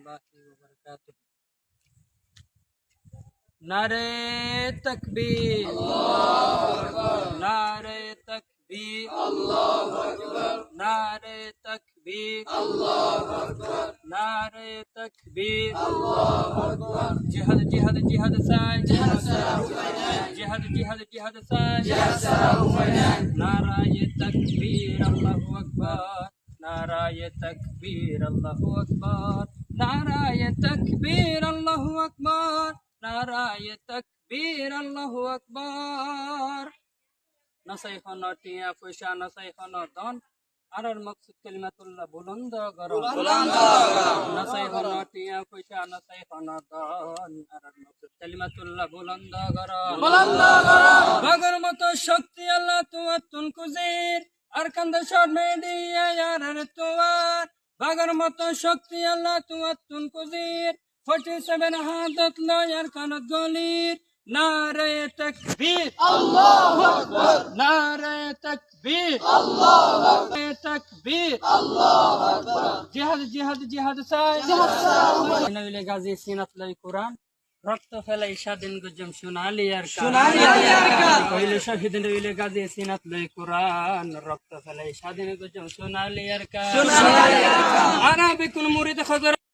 রহমতুল্লাহি ওয়া বারাকাতুহু। নারে তাকবীর, আল্লাহু আকবার। নারে তাকবীর, আল্লাহু আকবার। নারে তাকবীর, আল্লাহু আকবার। নারে তাকবীর, আল্লাহু আকবার। জিহাদ জিহাদ জিহাদ চাই, জিহাদ ছাড়া উপায় নাই। জিহাদ জিহাদ জিহাদ চাই, জিহাদ ছাড়া উপায় নাই। নারায়ে তাকবীর, আল্লাহু আকবার। নারায়ে তাকবীর, আল্লাহু আকবার। নারায়ে তাকবীর, আল্লাহু আকবার। নারায়ে তাকবীর, আল্লাহু আকবার। নাসাই খানা টিয়া পয়সা, নাসাই খানা দান, আরার মকসুদ কালিমাতুল্লাহ বুলন্দ করো, বুলন্দ করো। নাসাই খানা টিয়া পয়সা, নাসাই খানা দান, আরার মকসুদ কালিমাতুল্লাহ বুলন্দ করো, বুলন্দ করো। বাগের মতো শক্তি আল্লাহ তোমার তুন কুজির, আর কান্দে শর্মে দিয়া আরার তোমার। বাগের মতো শক্তি আল্লাহ তোমার তুন কুজির, 47 হাতত লয় আর কানত গলির। নারে তাকবীর, আল্লাহু আকবার। নারে তাকবীর, আল্লাহু আকবার। তাকবীর, আল্লাহু আকবার। জিহাদ জিহাদ জিহাদ চাই, জিহাদ চাই। নইলে গাজী সিনাত লাই কুরআন, রক্ত ফেলাই স্বাধীন গুজম সোনালি আর কান, সোনালি আর কান। কইলে শহীদ নইলে গাজী সিনাত লাই কুরআন, রক্ত ফেলাই স্বাধীন গুজম সোনালি আর কান, সোনালি আর কান। আরাবিকুল মুরিদ খজর